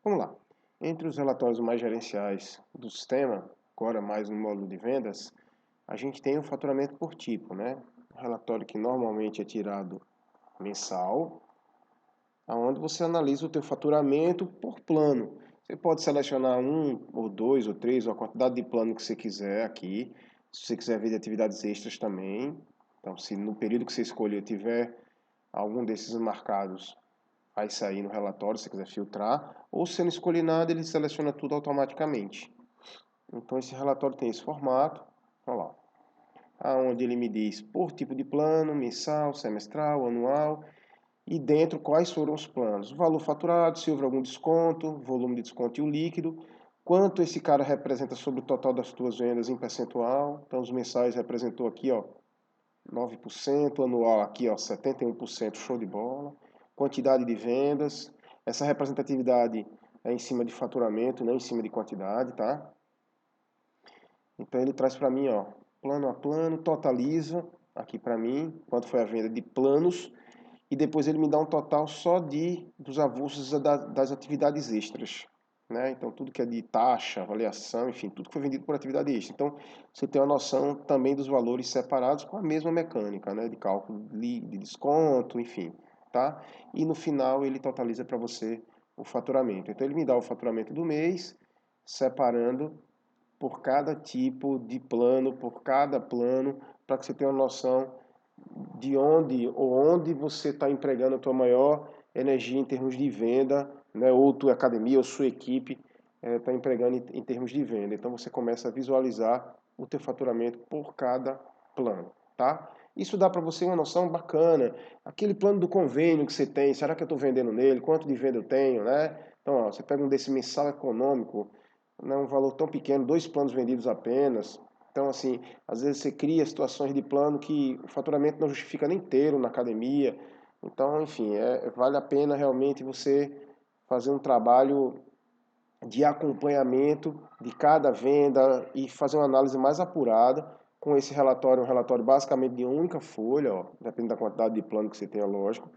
Vamos lá. Entre os relatórios mais gerenciais do sistema, agora mais no módulo de vendas, a gente tem o faturamento por tipo, né? Um relatório que normalmente é tirado mensal, onde você analisa o teu faturamento por plano. Você pode selecionar um, ou dois, ou três, ou a quantidade de plano que você quiser aqui. Se você quiser ver de atividades extras também. Então, se no período que você escolher tiver algum desses marcados, vai sair no relatório, se você quiser filtrar. Ou se você não escolher nada, ele seleciona tudo automaticamente. Então, esse relatório tem esse formato. Olha lá. Onde ele me diz por tipo de plano, mensal, semestral, anual, e dentro quais foram os planos. O valor faturado, se houve algum desconto, volume de desconto e o líquido, quanto esse cara representa sobre o total das tuas vendas em percentual. Então, os mensais representou aqui, ó, 9%, anual aqui, ó, 71%, show de bola. Quantidade de vendas, essa representatividade é em cima de faturamento, não em cima de quantidade, tá? Então ele traz para mim, ó, plano a plano, totaliza aqui para mim, quanto foi a venda de planos, e depois ele me dá um total só dos avulsos das atividades extras. Né? Então, tudo que é de taxa, avaliação, enfim, tudo que foi vendido por atividade extra. Então, você tem uma noção também dos valores separados com a mesma mecânica, né? De cálculo de desconto, enfim. Tá? E no final, ele totaliza para você o faturamento. Então, ele me dá o faturamento do mês, separando por cada tipo de plano, por cada plano, para que você tenha uma noção de onde você está empregando a tua maior energia em termos de venda, né? Ou tua academia ou sua equipe está empregando em termos de venda. Então você começa a visualizar o teu faturamento por cada plano, tá? Isso dá para você uma noção bacana. Aquele plano do convênio que você tem, será que eu estou vendendo nele? Quanto de venda eu tenho, né? Então, ó, você pega um desse mensal econômico, não é um valor tão pequeno, 2 planos vendidos apenas. Então, assim, às vezes você cria situações de plano que o faturamento não justifica nem inteiro na academia. Então, enfim, vale a pena realmente você fazer um trabalho de acompanhamento de cada venda e fazer uma análise mais apurada com esse relatório, um relatório basicamente de uma única folha, ó, depende da quantidade de plano que você tenha, lógico,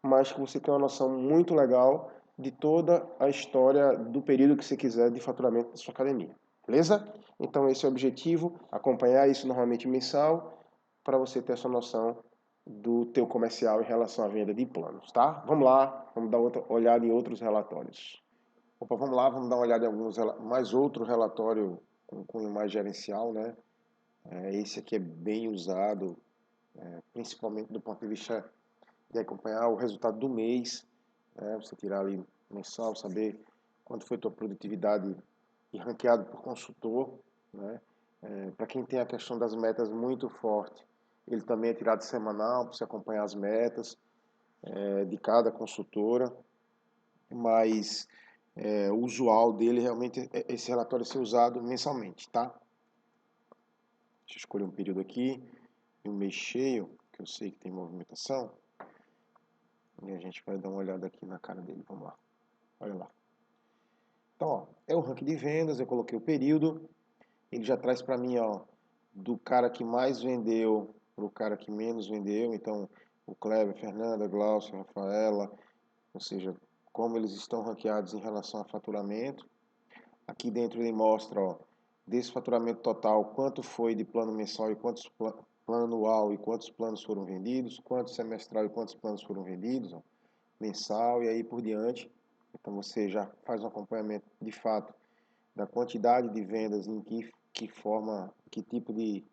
mas que você tenha uma noção muito legal de toda a história do período que você quiser de faturamento da sua academia. Beleza? Então esse é o objetivo, acompanhar isso normalmente mensal, para você ter essa noção do teu comercial em relação à venda de planos, tá? Vamos lá, vamos dar outra olhada em outros relatórios. Opa, vamos lá, vamos dar uma olhada em mais outro relatório com cunho mais gerencial, né? Esse aqui é bem usado, principalmente do ponto de vista de acompanhar o resultado do mês, né? Você tirar ali mensal, saber quanto foi tua produtividade e ranqueado por consultor, né? Para quem tem a questão das metas muito forte, ele também é tirado semanal para você acompanhar as metas de cada consultora, mas o usual dele realmente é esse relatório ser usado mensalmente, tá? Deixa eu escolher um período aqui, um mês cheio, que eu sei que tem movimentação, e a gente vai dar uma olhada aqui na cara dele, vamos lá, olha lá. Então, ó, é o ranking de vendas, eu coloquei o período, ele já traz para mim, ó, do cara que mais vendeu para o cara que menos vendeu, então o Kleber, Fernanda, Glaucio, Rafaela, ou seja, como eles estão ranqueados em relação a faturamento. Aqui dentro ele mostra, ó, desse faturamento total, quanto foi de plano mensal e quantos plano anual e quantos planos foram vendidos, quanto semestral e quantos planos foram vendidos, ó, mensal e aí por diante. Então você já faz um acompanhamento de fato da quantidade de vendas, em que forma, que tipo de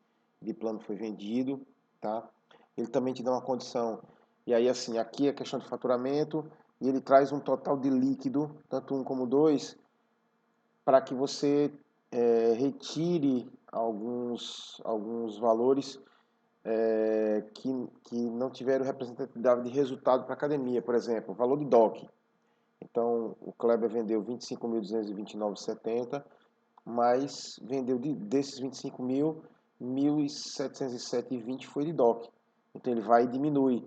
plano foi vendido, tá? Ele também te dá uma condição, e aí assim, aqui é questão de faturamento, e ele traz um total de líquido, tanto um como dois, para que você retire alguns valores que não tiveram representatividade de resultado para a academia, por exemplo, o valor de DOC. Então, o Kleber vendeu 25.229,70, mas vendeu desses 25 mil, 1.707,20 foi de DOC. Então, ele vai e diminui.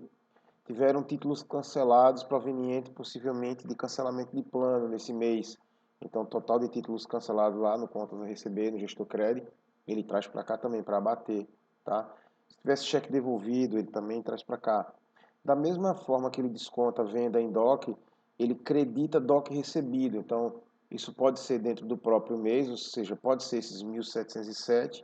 Tiveram títulos cancelados provenientes possivelmente de cancelamento de plano nesse mês. Então, o total de títulos cancelados lá no contas a receber, no gestor crédito, ele traz para cá também para abater, tá? Se tivesse cheque devolvido, ele também traz para cá. Da mesma forma que ele desconta a venda em DOC, ele credita DOC recebido. Então, isso pode ser dentro do próprio mês, ou seja, pode ser esses 1.707,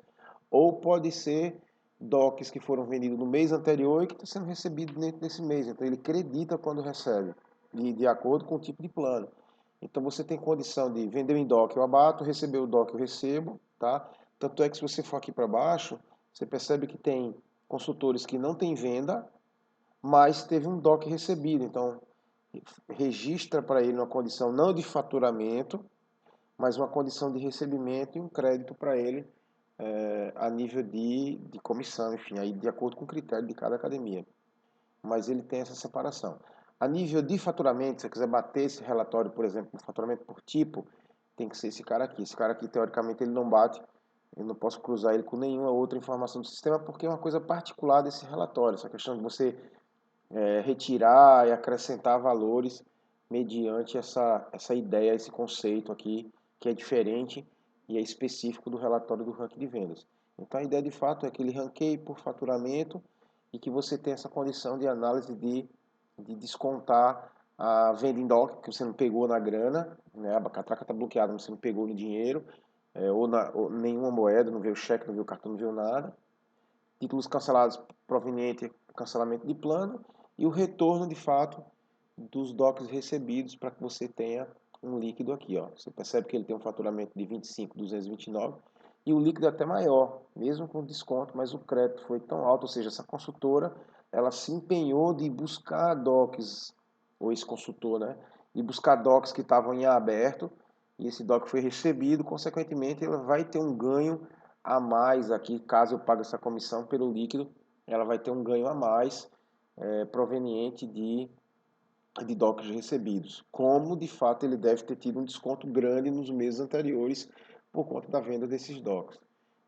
ou pode ser DOCs que foram vendidos no mês anterior e que está sendo recebido dentro desse mês. Então, ele credita quando recebe, de acordo com o tipo de plano. Então, você tem condição de vender em DOC eu abato, receber o DOC eu recebo, tá? Tanto é que se você for aqui para baixo, você percebe que tem consultores que não têm venda, mas teve um DOC recebido. Então, registra para ele uma condição não de faturamento, mas uma condição de recebimento e um crédito para ele a nível de comissão, enfim, aí de acordo com o critério de cada academia. Mas ele tem essa separação. A nível de faturamento, se você quiser bater esse relatório, por exemplo, de faturamento por tipo, tem que ser esse cara aqui. Esse cara aqui, teoricamente, ele não bate, eu não posso cruzar ele com nenhuma outra informação do sistema, porque é uma coisa particular desse relatório, essa questão de você retirar e acrescentar valores mediante essa ideia, esse conceito aqui, que é diferente e é específico do relatório do ranking de vendas. Então a ideia de fato é que ele ranqueie por faturamento e que você tenha essa condição de análise de descontar a venda em dólar que você não pegou na grana, né? A catraca está bloqueada, mas você não pegou no dinheiro, ou nenhuma moeda, não veio cheque, não veio cartão, não veio nada. Títulos cancelados proveniente do cancelamento de plano e o retorno de fato dos DOCs recebidos para que você tenha um líquido aqui. Ó. Você percebe que ele tem um faturamento de 25.229 e o líquido é até maior, mesmo com desconto, mas o crédito foi tão alto, ou seja, essa consultora ela se empenhou de buscar DOCs, ou esse consultor, né, de buscar DOCs que estavam em aberto e esse DOC foi recebido, consequentemente ele vai ter um ganho a mais aqui, caso eu pague essa comissão pelo líquido, ela vai ter um ganho a mais proveniente de DOCs recebidos, como de fato ele deve ter tido um desconto grande nos meses anteriores por conta da venda desses DOCs.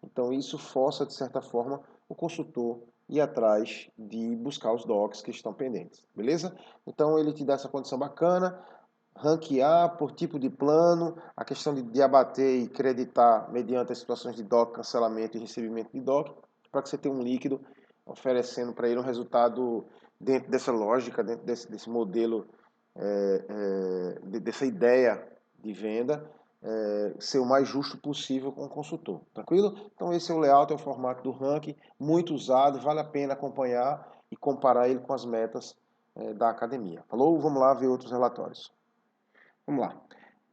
Então isso força, de certa forma, o consultor ir atrás de buscar os DOCs que estão pendentes, beleza? Então ele te dá essa condição bacana, ranquear por tipo de plano, a questão de abater e creditar mediante as situações de DOC, cancelamento e recebimento de DOC, para que você tenha um líquido oferecendo para ele um resultado dentro dessa lógica, dentro desse modelo, dessa ideia de venda, ser o mais justo possível com o consultor. Tranquilo? Então esse é o layout, é o formato do ranking, muito usado, vale a pena acompanhar e comparar ele com as metas da academia. Falou? Vamos lá ver outros relatórios. Vamos lá.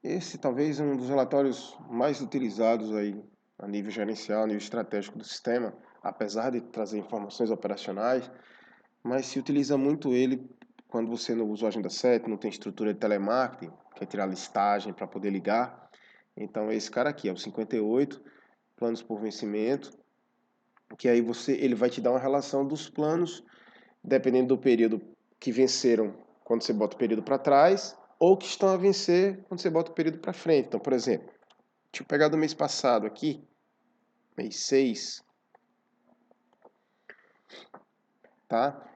Esse talvez é um dos relatórios mais utilizados aí a nível gerencial, a nível estratégico do sistema, apesar de trazer informações operacionais, mas se utiliza muito ele quando você não usa o Agenda 7, não tem estrutura de telemarketing, quer tirar listagem para poder ligar. Então esse cara aqui é o 58, planos por vencimento, que aí ele vai te dar uma relação dos planos, dependendo do período que venceram quando você bota o período para trás, ou que estão a vencer quando você bota o período para frente. Então, por exemplo, deixa eu pegar do mês passado aqui, mês 6, tá?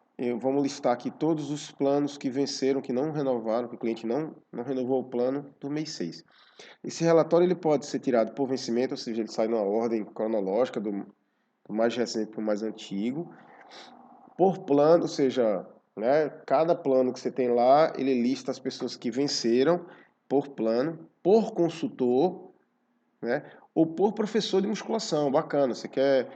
Vamos listar aqui todos os planos que venceram, que não renovaram, que o cliente não renovou o plano do mês 6. Esse relatório ele pode ser tirado por vencimento, ou seja, ele sai numa ordem cronológica do mais recente para o mais antigo. Por plano, ou seja, né, cada plano que você tem lá, ele lista as pessoas que venceram por plano, por consultor, né, ou por professor de musculação. Bacana, você quer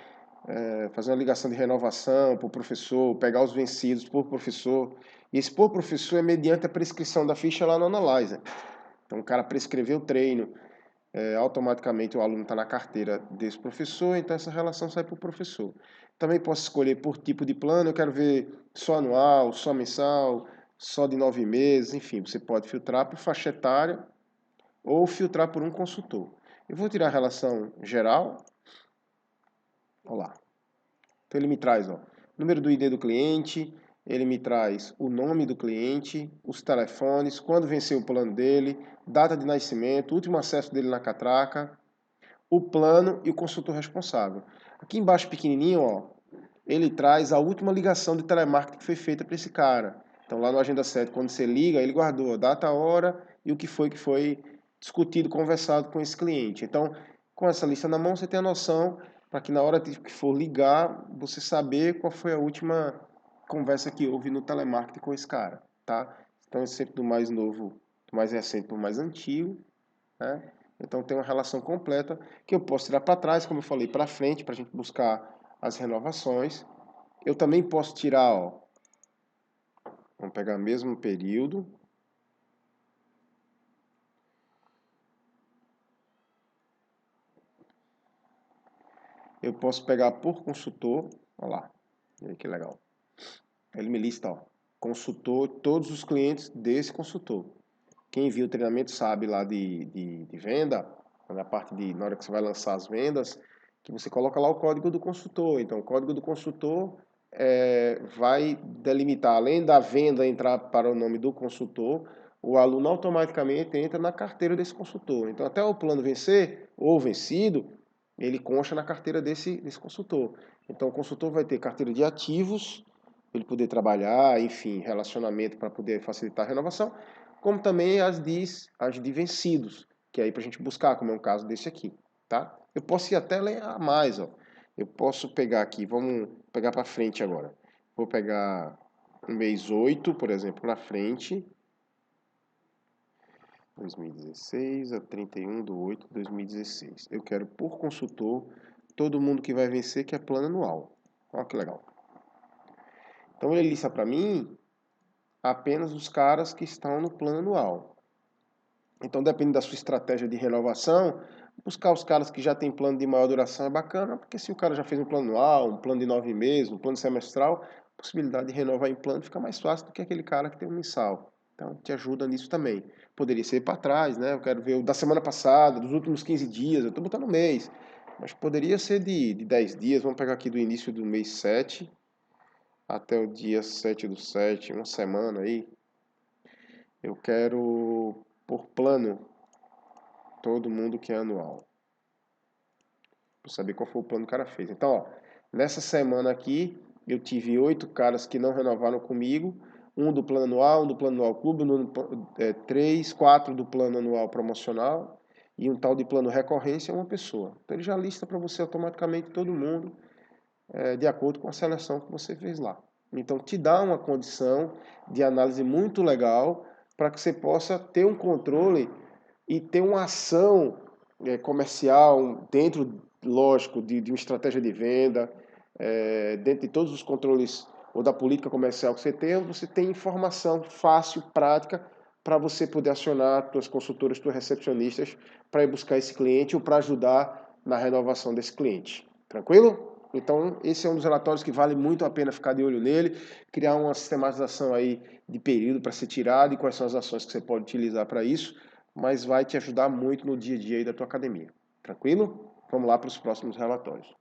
fazer uma ligação de renovação por professor, pegar os vencidos por professor. E esse por professor é mediante a prescrição da ficha lá no Analyzer. Então o cara prescreveu o treino, automaticamente o aluno está na carteira desse professor, então essa relação sai para o professor. Também posso escolher por tipo de plano, eu quero ver só anual, só mensal, só de 9 meses, enfim, você pode filtrar por faixa etária ou filtrar por um consultor. Eu vou tirar a relação geral, olha lá. Então ele me traz número do ID do cliente, ele me traz o nome do cliente, os telefones, quando venceu o plano dele, data de nascimento, último acesso dele na catraca, o plano e o consultor responsável. Aqui embaixo pequenininho, ó, ele traz a última ligação de telemarketing que foi feita para esse cara. Então lá no Agenda 7, quando você liga, ele guardou a data, a hora e o que foi discutido, conversado com esse cliente. Então, com essa lista na mão, você tem a noção para que na hora que for ligar, você saber qual foi a última conversa que houve no telemarketing com esse cara, tá? Então, é sempre do mais novo, do mais recente para o mais antigo, né? Então, tem uma relação completa que eu posso tirar para trás, como eu falei, para frente, para a gente buscar as renovações. Eu também posso tirar, ó, vamos pegar o mesmo período. Eu posso pegar por consultor, olha lá, olha que legal. Ele me lista, ó, consultor, todos os clientes desse consultor. Quem viu o treinamento sabe lá de venda, na parte na hora que você vai lançar as vendas, que você coloca lá o código do consultor. Então, o código do consultor vai delimitar, além da venda entrar para o nome do consultor, o aluno automaticamente entra na carteira desse consultor. Então, até o plano vencer ou vencido, ele consta na carteira desse consultor. Então, o consultor vai ter carteira de ativos, ele poder trabalhar, enfim, relacionamento para poder facilitar a renovação, como também as de vencidos, que é aí para a gente buscar, como é um caso desse aqui, tá? Eu posso ir até ler a mais, ó. Eu posso pegar aqui, vamos pegar para frente agora. Vou pegar o mês 8, por exemplo, na frente, 2016 a 31/8/2016. Eu quero por consultor todo mundo que vai vencer que é plano anual. Olha que legal. Então ele lista para mim apenas os caras que estão no plano anual. Então, depende da sua estratégia de renovação, buscar os caras que já têm plano de maior duração é bacana, porque se o cara já fez um plano anual, um plano de 9 meses, um plano semestral, a possibilidade de renovar em plano fica mais fácil do que aquele cara que tem um mensal. Então, te ajuda nisso também. Poderia ser para trás, né? Eu quero ver o da semana passada, dos últimos 15 dias, eu estou botando mês. Mas poderia ser de 10 dias, vamos pegar aqui do início do mês 7 até o dia 7/7, uma semana aí. Eu quero, por plano, todo mundo que é anual. Para saber qual foi o plano que o cara fez. Então, ó, nessa semana aqui, eu tive 8 caras que não renovaram comigo. Um do plano anual, um do plano anual clube, 3, 4 do plano anual promocional e um tal de plano recorrência, uma pessoa. Então, ele já lista para você automaticamente todo mundo de acordo com a seleção que você fez lá. Então, te dá uma condição de análise muito legal para que você possa ter um controle e ter uma ação comercial dentro, lógico, de uma estratégia de venda, dentro de todos os controles ou da política comercial que você tem informação fácil, prática, para você poder acionar suas consultoras, suas recepcionistas, para ir buscar esse cliente ou para ajudar na renovação desse cliente. Tranquilo? Então, esse é um dos relatórios que vale muito a pena ficar de olho nele, criar uma sistematização aí de período para ser tirado e quais são as ações que você pode utilizar para isso, mas vai te ajudar muito no dia a dia aí da tua academia. Tranquilo? Vamos lá para os próximos relatórios.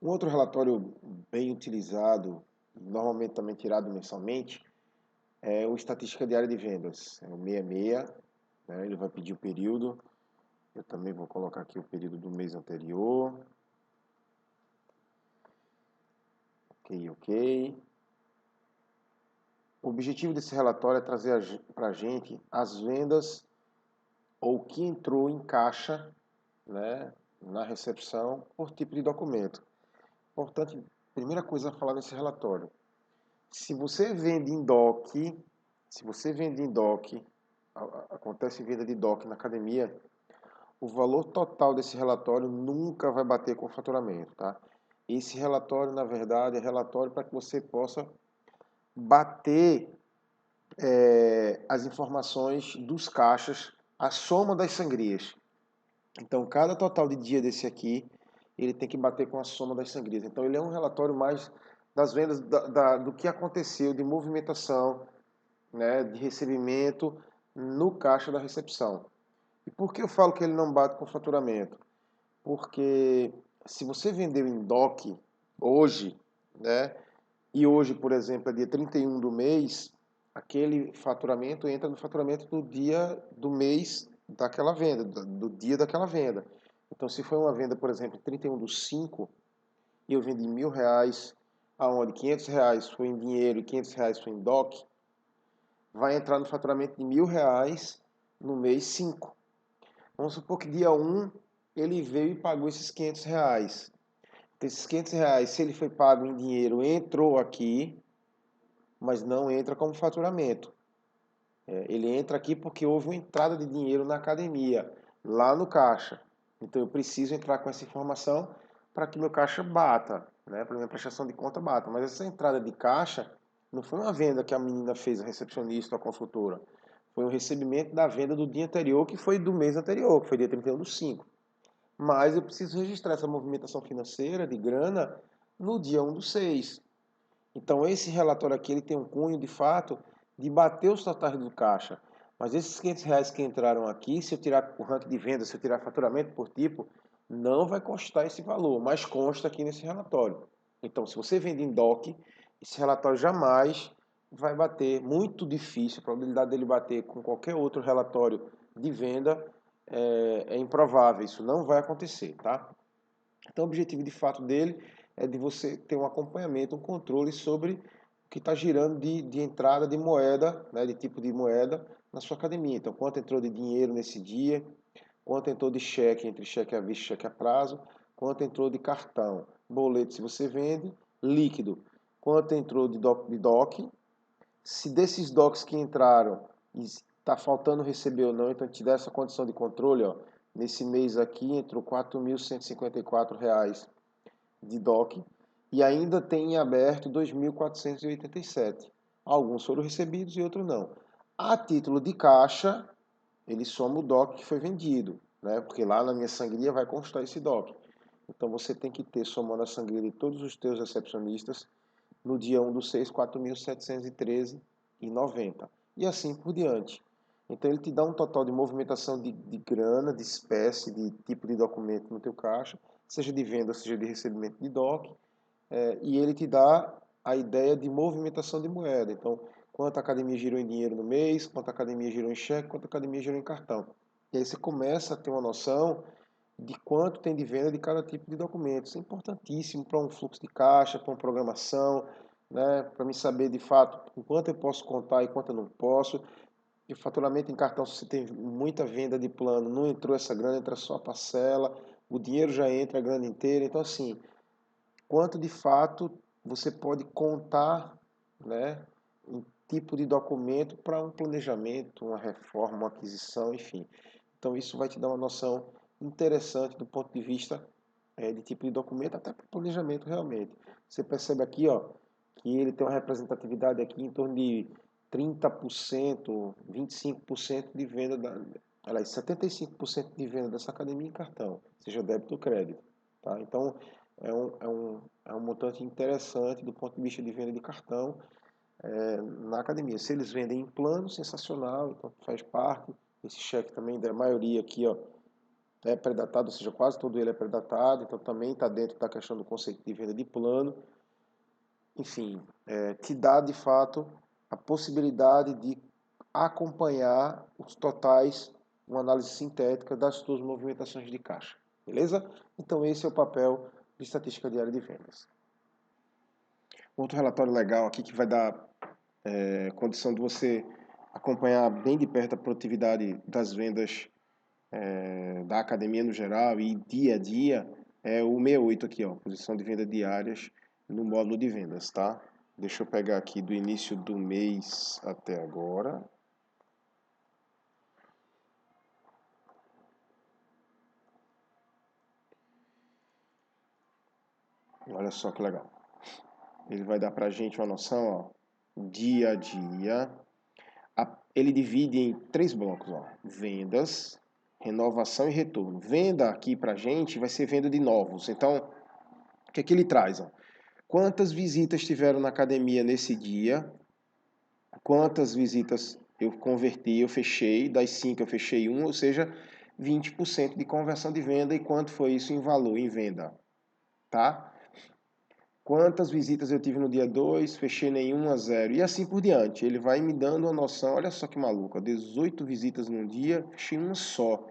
Um outro relatório bem utilizado, normalmente também tirado mensalmente, é o Estatística Diária de Vendas. É o 66, né? Ele vai pedir o período. Eu também vou colocar aqui o período do mês anterior. Ok. O objetivo desse relatório é trazer para a gente as vendas ou o que entrou em caixa, né, na recepção por tipo de documento. Importante, primeira coisa a falar nesse relatório. Se você vende em DOC, acontece venda de DOC na academia, o valor total desse relatório nunca vai bater com o faturamento, tá? Esse relatório, na verdade, é relatório para que você possa bater as informações dos caixas, a soma das sangrias. Então, cada total de dia desse aqui, ele tem que bater com a soma das sangrias. Então, ele é um relatório mais das vendas, do que aconteceu, de movimentação, né, de recebimento no caixa da recepção. E por que eu falo que ele não bate com faturamento? Porque se você vendeu em DOC hoje, né, e hoje, por exemplo, é dia 31 do mês, aquele faturamento entra no faturamento do dia do mês daquela venda, do dia daquela venda. Então, se foi uma venda, por exemplo, 31/5, e eu vendi R$ 1.000, aonde R$ 500 foi em dinheiro e R$ 500 foi em DOC, vai entrar no faturamento de R$ 1.000 no mês 5. Vamos supor que dia 1 ele veio e pagou esses R$ 500. Então, esses R$ 500, se ele foi pago em dinheiro, entrou aqui, mas não entra como faturamento. Ele entra aqui porque houve uma entrada de dinheiro na academia, lá no caixa. Então eu preciso entrar com essa informação para que meu caixa bata, né? Para minha prestação de conta bata. Mas essa entrada de caixa não foi uma venda que a menina fez, a recepcionista, a consultora. Foi um recebimento da venda do dia anterior, que foi do mês anterior, que foi dia 31/5. Mas eu preciso registrar essa movimentação financeira de grana no dia 1/6. Então esse relatório aqui ele tem um cunho de fato de bater os totais do caixa. Mas esses R$ 500 que entraram aqui, se eu tirar o ranking de venda, se eu tirar faturamento por tipo, não vai constar esse valor, mas consta aqui nesse relatório. Então se você vende em DOC, esse relatório jamais vai bater, muito difícil, a probabilidade dele bater com qualquer outro relatório de venda é improvável, isso não vai acontecer, tá? Então, o objetivo de fato dele é de você ter um acompanhamento, um controle sobre o que está girando de entrada de moeda, né, de tipo de moeda na sua academia. Então, quanto entrou de dinheiro nesse dia, quanto entrou de cheque, entre cheque à vista e cheque a prazo, quanto entrou de cartão, boleto se você vende, líquido, quanto entrou de DOC, se desses DOCs que entraram está faltando receber ou não, então te dá essa condição de controle, ó. Nesse mês aqui entrou R$ 4.154 de DOC e ainda tem em aberto 2.487. Alguns foram recebidos e outros não. A título de caixa, ele soma o DOC que foi vendido, né? Porque lá na minha sangria vai constar esse DOC. Então você tem que ter, somando a sangria de todos os teus recepcionistas, no dia 1/6, 4.713,90. E assim por diante. Então ele te dá um total de movimentação de grana, de espécie, de tipo de documento no teu caixa, seja de venda, seja de recebimento de DOC, e ele te dá a ideia de movimentação de moeda. Então, quanto a academia girou em dinheiro no mês, quanto a academia girou em cheque, quanto a academia girou em cartão. E aí você começa a ter uma noção de quanto tem de venda de cada tipo de documento. Isso é importantíssimo para um fluxo de caixa, para uma programação, né? Para me saber de fato o quanto eu posso contar e quanto eu não posso. E faturamento em cartão, se você tem muita venda de plano, não entrou essa grana, entra só a parcela, o dinheiro já entra a grana inteira. Então, assim, quanto de fato você pode contar, né, em tipo de documento para um planejamento, uma reforma, uma aquisição, enfim. Então isso vai te dar uma noção interessante do ponto de vista de tipo de documento, até para o planejamento realmente. Você percebe aqui, ó, que ele tem uma representatividade aqui em torno de 30%, 25% de venda aliás, 75% de venda dessa academia em cartão, seja débito ou crédito, tá? Então é um montante interessante do ponto de vista de venda de cartão na academia. Se eles vendem em plano, sensacional, então faz parte. Esse cheque também, da maioria aqui, ó, é pré-datado, ou seja, quase todo ele é pré-datado, então também está dentro da questão do conceito de venda de plano. Enfim, te dá de fato a possibilidade de acompanhar os totais, uma análise sintética das suas movimentações de caixa. Beleza? Então esse é o papel de estatística diária de vendas. Outro relatório legal aqui que vai dar condição de você acompanhar bem de perto a produtividade das vendas da academia no geral e dia a dia é o 68 aqui, ó, posição de venda diárias no módulo de vendas, tá? Deixa eu pegar aqui do início do mês até agora. Olha só que legal. Ele vai dar pra gente uma noção, ó, dia a dia. Ele divide em 3 blocos, ó, vendas, renovação e retorno. Venda aqui pra gente vai ser venda de novos. Então, o que é que ele traz, ó? Quantas visitas tiveram na academia nesse dia? Quantas visitas eu converti, eu fechei, das 5 eu fechei 1, ou seja, 20% de conversão de venda. E quanto foi isso em valor, em venda, tá? Quantas visitas eu tive no dia 2, fechei nenhuma, 0. E assim por diante. Ele vai me dando uma noção, olha só que maluco, 18 visitas num dia, fechei uma só.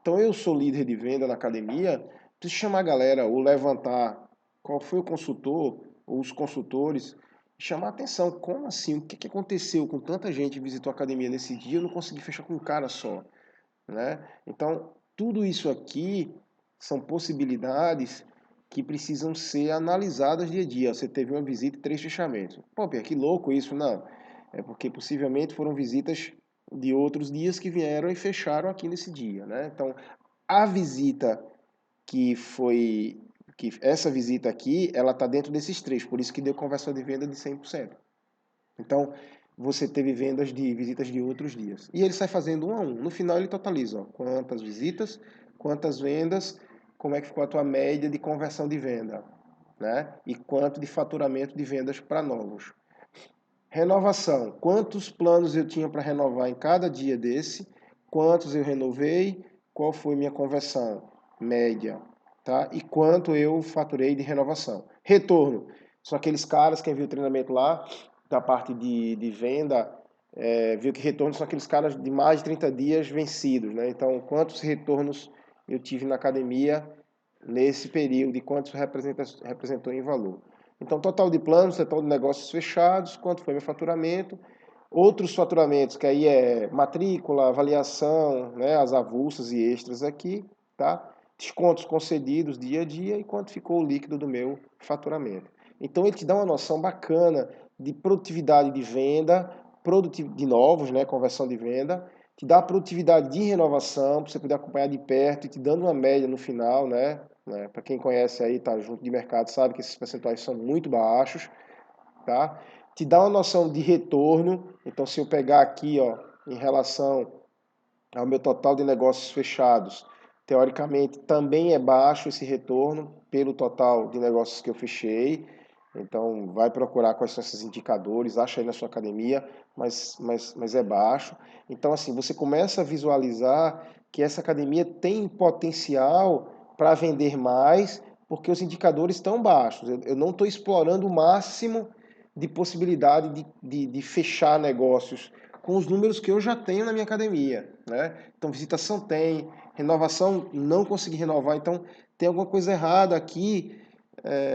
Então eu sou líder de venda na academia, preciso chamar a galera ou levantar qual foi o consultor ou os consultores, chamar a atenção. Como assim? O que aconteceu com tanta gente que visitou a academia nesse dia? Eu não consegui fechar com um cara só, né? Então, tudo isso aqui são possibilidades que precisam ser analisadas dia a dia. Você teve uma visita e 3 fechamentos. Pô, Pierre, que louco isso. Não, é porque possivelmente foram visitas de outros dias que vieram e fecharam aqui nesse dia, né? Então, a visita essa visita aqui, ela está dentro desses três, por isso que deu conversão de venda de 100%. Então, você teve vendas de visitas de outros dias. E ele sai fazendo um a um. No final, ele totaliza, ó, quantas visitas, quantas vendas, como é que ficou a tua média de conversão de venda, né? E quanto de faturamento de vendas para novos. Renovação, quantos planos eu tinha para renovar em cada dia desse, quantos eu renovei, qual foi minha conversão média, tá? E quanto eu faturei de renovação. Retorno, são aqueles caras que viu o treinamento lá, da parte de venda, viu que retorno são aqueles caras de mais de 30 dias vencidos, né? Então, quantos retornos eu tive na academia nesse período e quantos representou em valor. Então, total de planos, total de negócios fechados, quanto foi meu faturamento, outros faturamentos, que aí é matrícula, avaliação, né, as avulsas e extras aqui, tá? Descontos concedidos dia a dia e quanto ficou o líquido do meu faturamento. Então, ele te dá uma noção bacana de produtividade de venda, de novos, né, conversão de venda, te dá a produtividade de renovação, para você poder acompanhar de perto e te dando uma média no final, né? Para quem conhece aí, tá junto de mercado, sabe que esses percentuais são muito baixos, tá? Te dá uma noção de retorno. Então, se eu pegar aqui, ó, em relação ao meu total de negócios fechados, teoricamente também é baixo esse retorno pelo total de negócios que eu fechei. Então, vai procurar quais são esses indicadores, acha aí na sua academia, mas é baixo. Então, assim, você começa a visualizar que essa academia tem potencial para vender mais, porque os indicadores estão baixos. Eu não estou explorando o máximo de possibilidade de fechar negócios com os números que eu já tenho na minha academia, né? Então, visitação tem, renovação não consegui renovar, então tem alguma coisa errada aqui,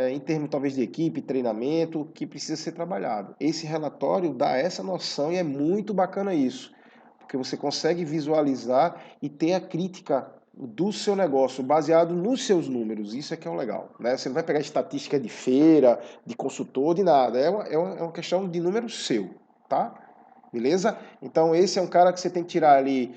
em termos talvez de equipe, treinamento, que precisa ser trabalhado. Esse relatório dá essa noção e é muito bacana isso, porque você consegue visualizar e ter a crítica do seu negócio baseado nos seus números. Isso é que é o legal, né? Você não vai pegar estatística de feira, de consultor, de nada. É uma questão de número seu, tá? Beleza? Então esse é um cara que você tem que tirar ali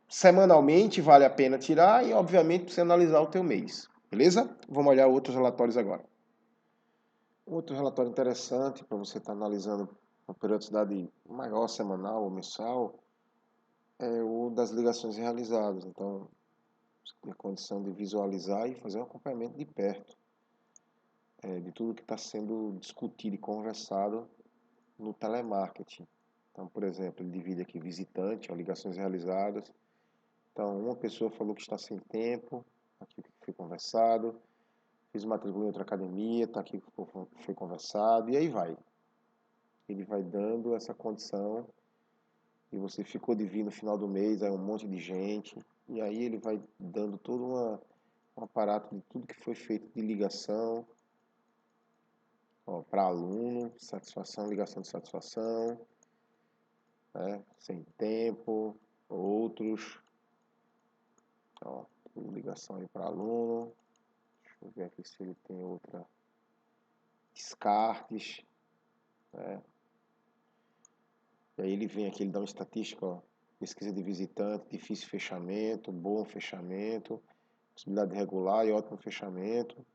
semanalmente, vale a pena tirar e obviamente para você analisar o teu mês. Beleza? Vamos olhar outros relatórios agora. Outro relatório interessante para você estar analisando uma periodicidade maior, semanal ou mensal, é o das ligações realizadas. Então, você tem a condição de visualizar e fazer um acompanhamento de perto de tudo que está sendo discutido e conversado no telemarketing. Então, por exemplo, ele divide aqui visitante, ó, ligações realizadas. Então, uma pessoa falou que está sem tempo, aqui o que foi conversado. Fiz matrícula em outra academia, está aqui o que foi conversado, e aí vai. Ele vai dando essa condição e você ficou de vir no final do mês, aí um monte de gente, e aí ele vai dando todo um aparato de tudo que foi feito de ligação, para aluno, satisfação, ligação de satisfação, né, sem tempo, outros, ó, ligação aí para aluno, deixa eu ver aqui se ele tem outra, descartes, né, e aí ele vem aqui, ele dá uma estatística, ó, pesquisa de visitante, difícil fechamento, bom fechamento, possibilidade regular e ótimo fechamento,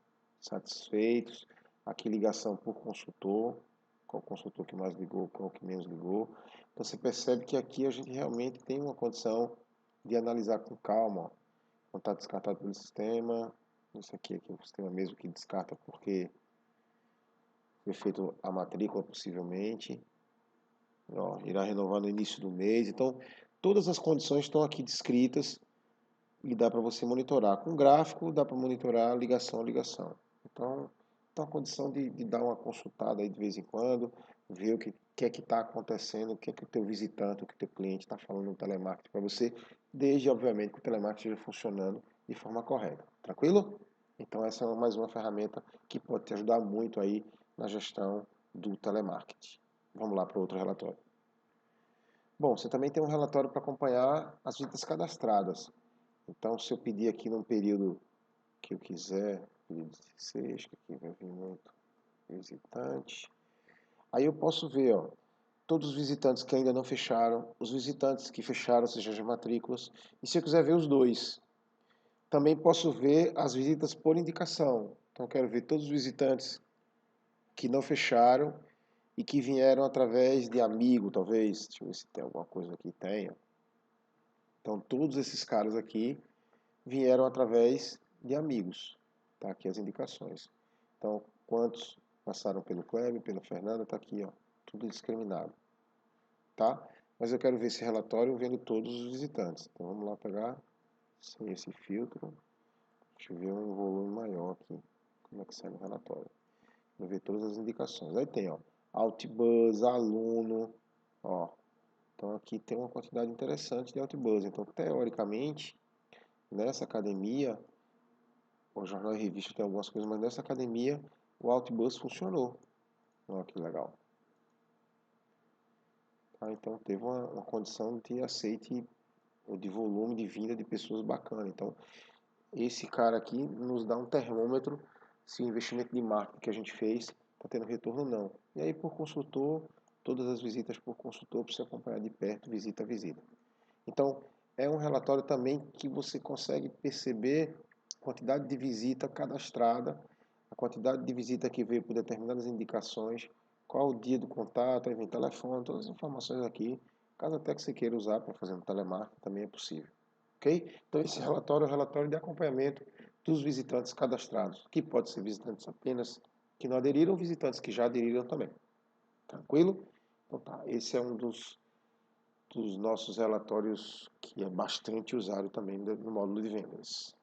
satisfeitos. Aqui ligação por consultor, qual consultor que mais ligou, qual que menos ligou. Então você percebe que aqui a gente realmente tem uma condição de analisar com calma. Ó. Contato descartado pelo sistema, isso aqui é o sistema mesmo que descarta porque foi feito a matrícula possivelmente. Ó, irá renovar no início do mês. Então, todas as condições estão aqui descritas e dá para você monitorar. Com gráfico, dá para monitorar ligação a ligação. Então, tá a condição de dar uma consultada aí de vez em quando, ver o que é que está acontecendo, o que é que o teu visitante, o que o teu cliente está falando no telemarketing para você, desde, obviamente, que o telemarketing esteja funcionando de forma correta. Tranquilo? Então, essa é mais uma ferramenta que pode te ajudar muito aí na gestão do telemarketing. Vamos lá para outro relatório. Bom, você também tem um relatório para acompanhar as visitas cadastradas. Então, se eu pedir aqui num período que eu quiser, período 16, que aqui vai vir muito visitante, aí eu posso ver, ó, todos os visitantes que ainda não fecharam, os visitantes que fecharam, ou seja, as matrículas, e se eu quiser ver os dois, também posso ver as visitas por indicação. Então eu quero ver todos os visitantes que não fecharam e que vieram através de amigo, talvez. Deixa eu ver se tem alguma coisa aqui. Tenha. Então todos esses caras aqui vieram através de amigos. Tá aqui as indicações. Então, quantos passaram pelo Kleber, pela Fernanda, tá aqui, ó, tudo discriminado, tá? Mas eu quero ver esse relatório vendo todos os visitantes. Então, vamos lá pegar sem esse filtro. Deixa eu ver um volume maior aqui. Como é que sai no relatório? Vou ver todas as indicações. Aí tem, ó, Outbuzz, aluno, ó. Então aqui tem uma quantidade interessante de Outbuzz. Então, teoricamente, nessa academia, o jornal e revista tem algumas coisas, mas nessa academia o Outbuzz funcionou. Olha que legal. Tá? Então teve uma condição de aceite, de volume de vinda de pessoas bacana. Então esse cara aqui nos dá um termômetro se o investimento de marketing que a gente fez está tendo retorno ou não. E aí por consultor, todas as visitas por consultor para você acompanhar de perto, visita a visita. Então é um relatório também que você consegue perceber a quantidade de visita cadastrada, a quantidade de visita que veio por determinadas indicações, qual o dia do contato, aí vem telefone, todas as informações aqui, caso até que você queira usar para fazer um telemarketing, também é possível. Ok? Então esse relatório é o relatório de acompanhamento dos visitantes cadastrados, que pode ser visitantes apenas que não aderiram ou visitantes que já aderiram também. Tranquilo? Então tá, esse é um dos nossos relatórios que é bastante usado também no módulo de vendas.